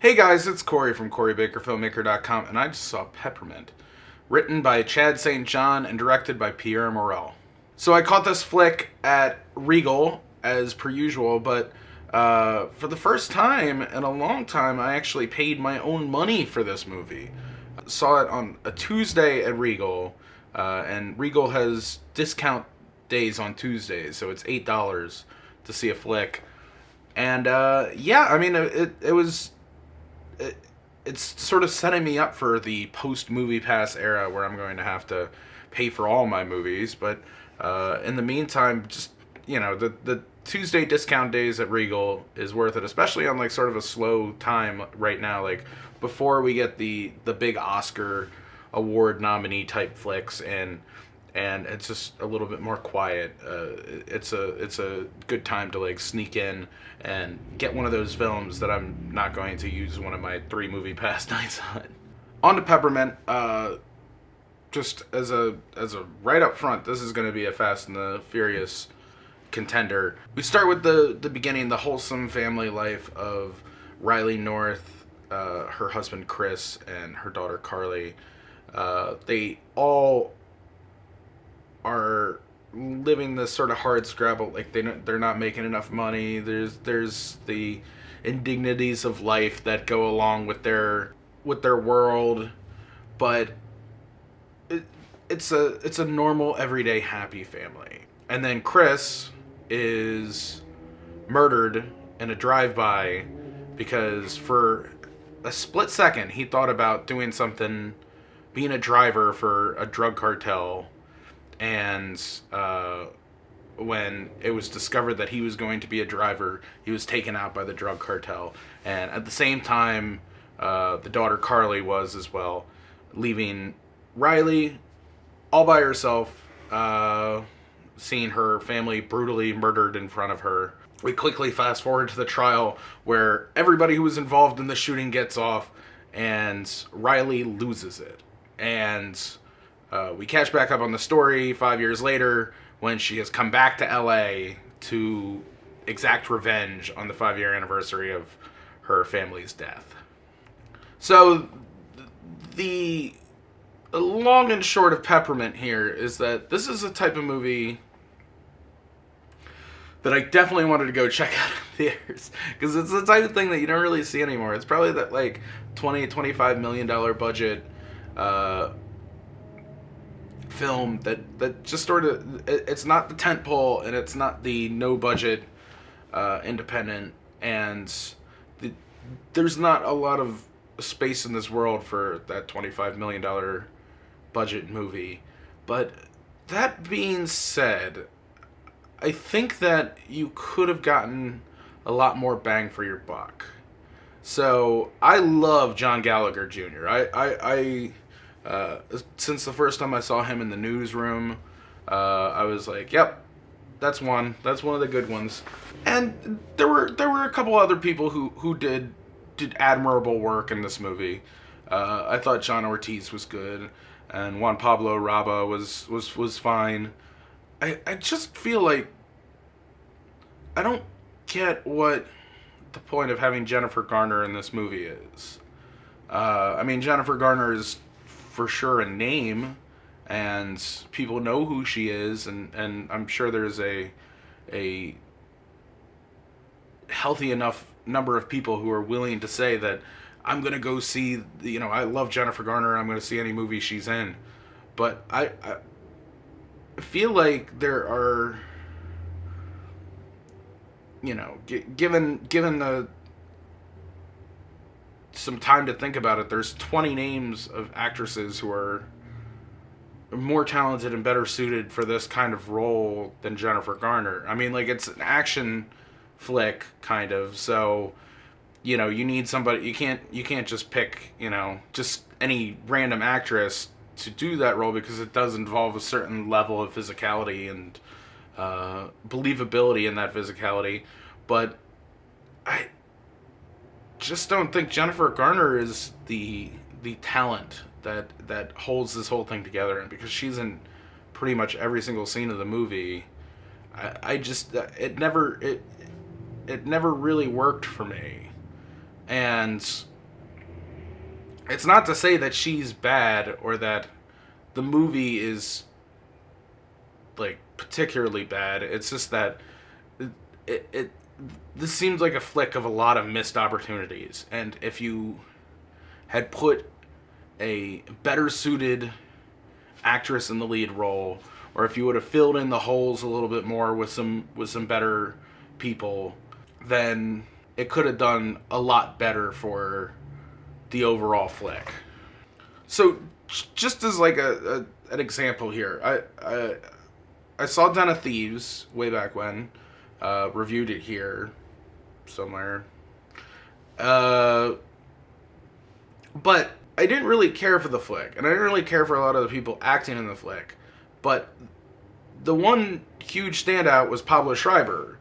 Hey guys, it's Cory from CoryBakerFilmmaker.com, and I just saw Peppermint, written by Chad St. John and directed by Pierre Morel. So I caught this flick at Regal, as per usual, but for the first time in a long time, I actually paid my own money for this movie. Saw it on a Tuesday at Regal, and Regal has discount days on Tuesdays, so it's $8 to see a flick. And yeah, I mean, it's sort of setting me up for the post-Movie Pass era where I'm going to have to pay for all my movies. But in the meantime, just, the Tuesday discount days at Regal is worth it, especially on, like, sort of a slow time right now, like, before we get the big Oscar award nominee type flicks, and it's just a little bit more quiet. It's a good time to, like, sneak in and get one of those films that I'm not going to use one of my 3 movie pass nights on. On to Peppermint. Just as a right up front, this is going to be a Fast and the Furious contender. We start with the beginning, the wholesome family life of Riley North, her husband Chris, and her daughter Carly. They all are living this sort of hard scrabble, like they're not making enough money. There's the indignities of life that go along with their world, but it's a normal everyday happy family. And then Chris is murdered in a drive-by because for a split second he thought about doing something, being a driver for a drug cartel. And when it was discovered that he was going to be a driver, he was taken out by the drug cartel. And at the same time, the daughter Carly was as well, leaving Riley all by herself, seeing her family brutally murdered in front of her. We quickly fast forward to the trial where everybody who was involved in the shooting gets off, and Riley loses it. And we catch back up on the story 5 years later when she has come back to LA to exact revenge on the 5-year anniversary of her family's death. So the long and short of Peppermint here is that this is a type of movie that I definitely wanted to go check out in theaters, because it's the type of thing that you don't really see anymore. It's probably that, like, $20-25 million budget film that just sort of, it's not the tentpole, and it's not the no budget independent, and there's not a lot of space in this world for that $25 million budget movie. But that being said, I think that you could have gotten a lot more bang for your buck. So I love John Gallagher Jr. I since the first time I saw him in the newsroom, I was like, yep, that's one of the good ones. And there were a couple other people who did admirable work in this movie. I thought John Ortiz was good, and Juan Pablo Raba was fine. I just feel like I don't get what the point of having Jennifer Garner in this movie is. I mean, Jennifer Garner is for sure a name, and people know who she is, and I'm sure there's a healthy enough number of people who are willing to say that I'm going to go see, I love Jennifer Garner, I'm going to see any movie she's in. But I feel like there are, given the some time to think about it, there's 20 names of actresses who are more talented and better suited for this kind of role than Jennifer Garner. I mean, like, it's an action flick kind of, so you need somebody. You can't just pick just any random actress to do that role, because it does involve a certain level of physicality and believability in that physicality. But I just don't think Jennifer Garner is the talent that holds this whole thing together. And because she's in pretty much every single scene of the movie, I just it never really worked for me. And it's not to say that she's bad or that the movie is like particularly bad. It's just that it this seems like a flick of a lot of missed opportunities. And if you had put a better suited actress in the lead role, or if you would have filled in the holes a little bit more with some better people, then it could have done a lot better for the overall flick. So, just as like an example here, I saw Den of Thieves way back when, reviewed it here somewhere, but I didn't really care for the flick, and I didn't really care for a lot of the people acting in the flick. But the one huge standout was Pablo Schreiber,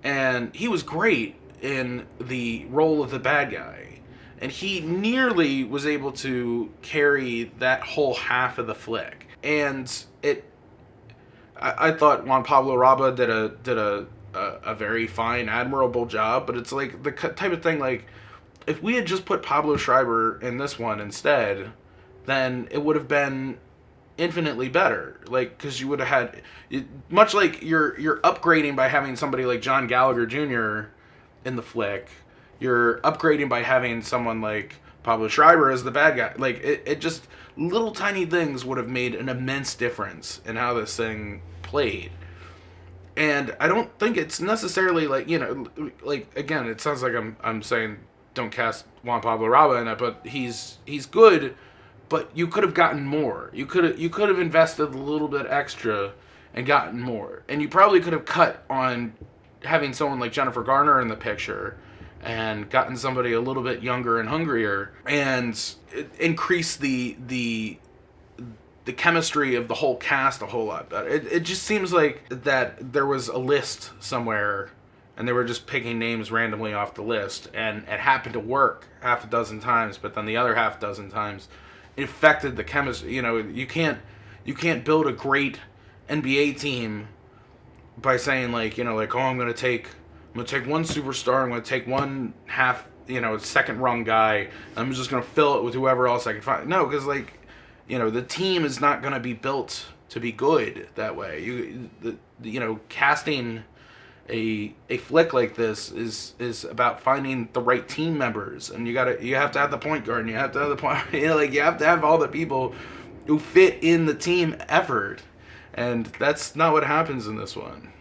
and he was great in the role of the bad guy, and he nearly was able to carry that whole half of the flick. And I thought Juan Pablo Raba did a very fine, admirable job. But it's like the type of thing, like, if we had just put Pablo Schreiber in this one instead, then it would have been infinitely better. Like, because you would have had, much like you're upgrading by having somebody like John Gallagher Jr. in the flick, you're upgrading by having someone like Pablo Schreiber as the bad guy. Like, it just, little tiny things would have made an immense difference in how this thing played. And I don't think it's necessarily like, like, again, it sounds like I'm saying don't cast Juan Pablo Raba in it, but he's good, but you could have gotten more. You could have invested a little bit extra and gotten more. And you probably could have cut on having someone like Jennifer Garner in the picture and gotten somebody a little bit younger and hungrier and increase the chemistry of the whole cast a whole lot better. It just seems like that there was a list somewhere and they were just picking names randomly off the list, and it happened to work half a dozen times, but then the other half dozen times it affected the chemistry. You can't build a great NBA team by saying like, like, oh, I'm gonna take one superstar, I'm gonna take one half, second rung guy, and I'm just gonna fill it with whoever else I can find. No, because like, the team is not gonna be built to be good that way. Casting a flick like this is about finding the right team members, and you have to have the point guard, and you have to have the point, you have to have all the people who fit in the team effort, and that's not what happens in this one.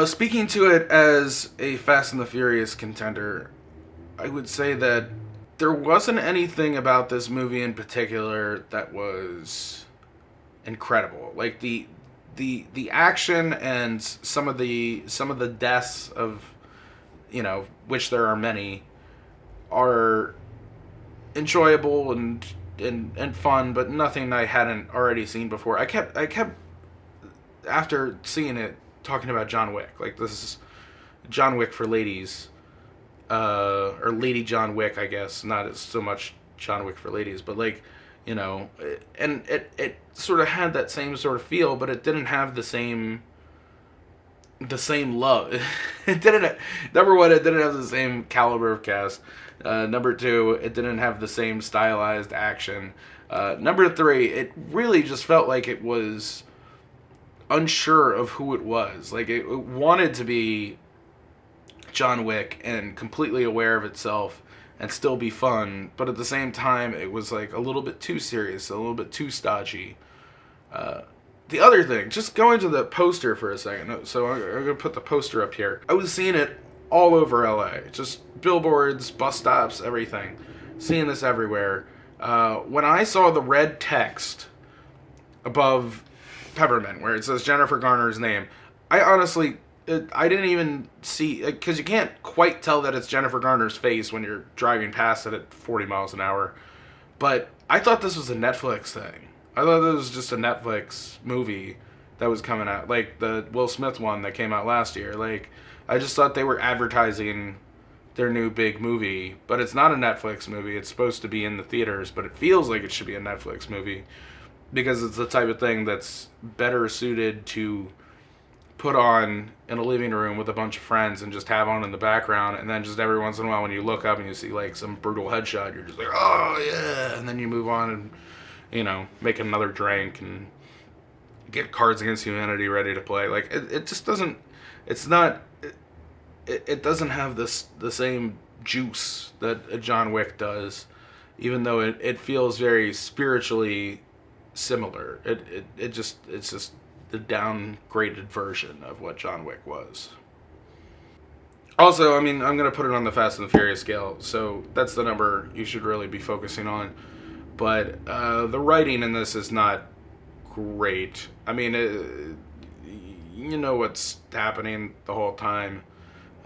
Speaking to it as a Fast and the Furious contender, I would say that there wasn't anything about this movie in particular that was incredible. Like the action and some of the deaths of, which there are many, are enjoyable and fun, but nothing I hadn't already seen before. I kept after seeing it talking about John Wick. Like, this is John Wick for ladies, or Lady John Wick, I guess. Not as so much John Wick for ladies, but like, and it sort of had that same sort of feel, but it didn't have the same love. It didn't. Number one, it didn't have the same caliber of cast. Number two, it didn't have the same stylized action. Number three, it really just felt like it was unsure of who it was. Like, it wanted to be John Wick and completely aware of itself and still be fun, but at the same time it was like a little bit too serious, a little bit too stodgy. The other thing, just going to the poster for a second, so I'm going to put the poster up here. I was seeing it all over LA, just billboards, bus stops, everything. Seeing this everywhere. When I saw the red text above Peppermint, where it says Jennifer Garner's name, I honestly, I didn't even see, because you can't quite tell that it's Jennifer Garner's face when you're driving past it at 40 miles an hour, but I thought this was a Netflix thing. I thought this was just a Netflix movie that was coming out, like the Will Smith one that came out last year. Like, I just thought they were advertising their new big movie, but it's not a Netflix movie. It's supposed to be in the theaters, but it feels like it should be a Netflix movie, because it's the type of thing that's better suited to put on in a living room with a bunch of friends and just have on in the background, and then just every once in a while when you look up and you see like some brutal headshot, you're just like, oh yeah, and then you move on and, you know, make another drink and get Cards Against Humanity ready to play. Like it just doesn't, it's not, it doesn't have the same juice that a John Wick does, even though it feels very spiritually similar. It's just the downgraded version of what John Wick was. Also, I mean, I'm going to put it on the Fast and the Furious scale, so that's the number you should really be focusing on. But the writing in this is not great. I mean, you know what's happening the whole time.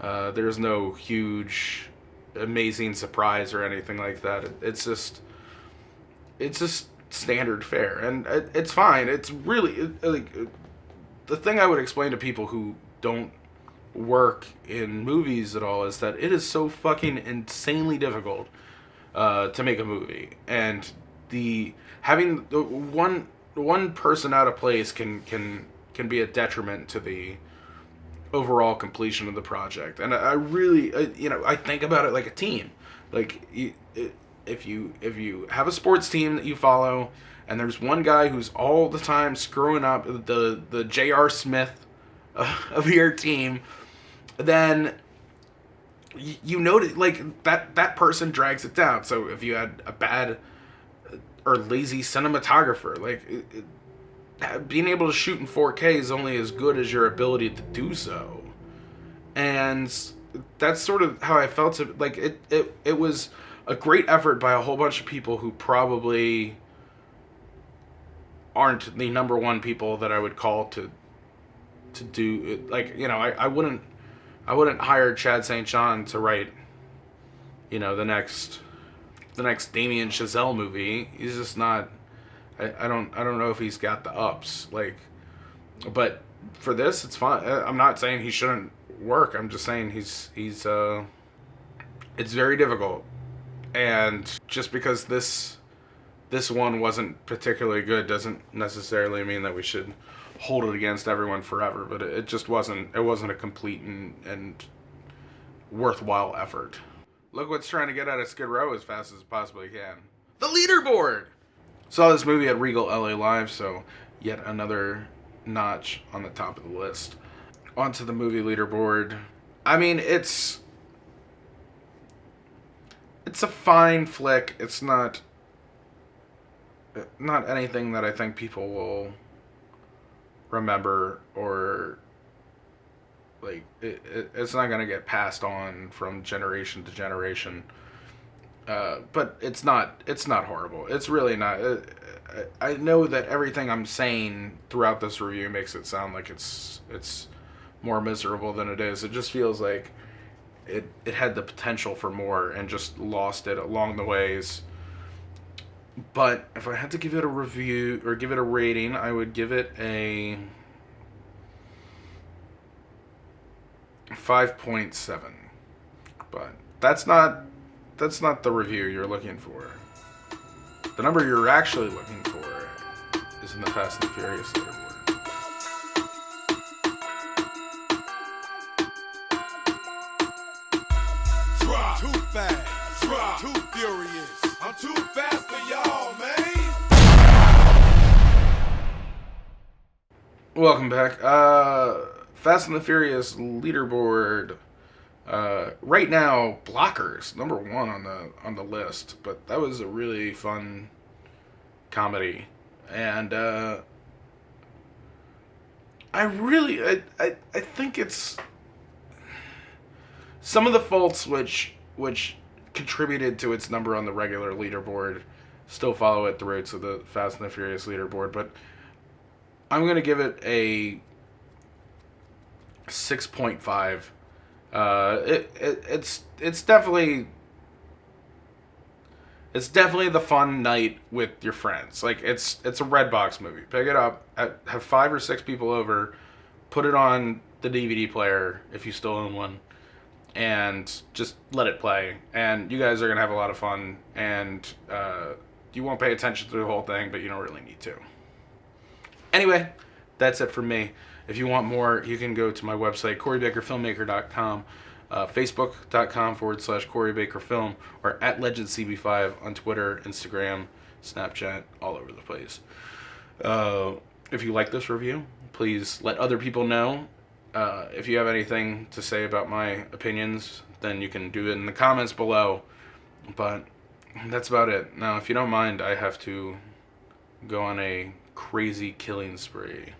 There's no huge, amazing surprise or anything like that. It's just standard fare, and it's fine. It's really like the thing I would explain to people who don't work in movies at all is that it is so fucking insanely difficult to make a movie, and having one person out of place can be a detriment to the overall completion of the project. And I really, I think about it like a team. Like if you have a sports team that you follow, and there's one guy who's all the time screwing up, the J.R. Smith of your team, then you know like that person drags it down. So if you had a bad or lazy cinematographer, like being able to shoot in 4K is only as good as your ability to do so. And that's sort of how I felt it. Like it was a great effort by a whole bunch of people who probably aren't the number one people that I would call to do it. Like, I wouldn't hire Chad St. John to write, the next Damien Chazelle movie. He's just not. I don't know if he's got the ups. Like, but for this, it's fine. I'm not saying he shouldn't work. I'm just saying he's it's very difficult, and just because this one wasn't particularly good doesn't necessarily mean that we should hold it against everyone forever. But it just wasn't. It wasn't a complete and worthwhile effort. Look what's trying to get out of Skid Row as fast as it possibly can. The leaderboard! Saw this movie at Regal LA Live, so yet another notch on the top of the list. Onto the movie leaderboard. I mean, it's a fine flick. It's not anything that I think people will remember, or like it's not going to get passed on from generation to generation. But it's not horrible. It's really not. I know that everything I'm saying throughout this review makes it sound like it's more miserable than it is. It just feels like it had the potential for more and just lost it along the ways. But if I had to give it a review or give it a rating, I would give it a 5.7. But that's not the review you're looking for. The number you're actually looking for is in the Fast and Furious leaderboard. Too fast, too furious. I'm too fast for y'all, man. Welcome back. Fast and the Furious leaderboard. Right now, Blockers, number 1 on the list, but that was a really fun comedy, and I think it's some of the faults which contributed to its number on the regular leaderboard still follow it through to the Fast and the Furious leaderboard, but I'm gonna give it a 6.5. It's definitely the fun night with your friends. Like, it's a Redbox movie. Pick it up, have 5 or 6 people over, put it on the DVD player if you still own one, and just let it play. And you guys are gonna have a lot of fun, and you won't pay attention to the whole thing, but you don't really need to. Anyway, that's it from me. If you want more, you can go to my website, CoryBakerFilmmaker.com, Facebook.com/CoryBakerFilm, or at LegendCB5 on Twitter, Instagram, Snapchat, all over the place. If you like this review, please let other people know. If you have anything to say about my opinions, then you can do it in the comments below. But that's about it. Now, if you don't mind, I have to go on a crazy killing spree.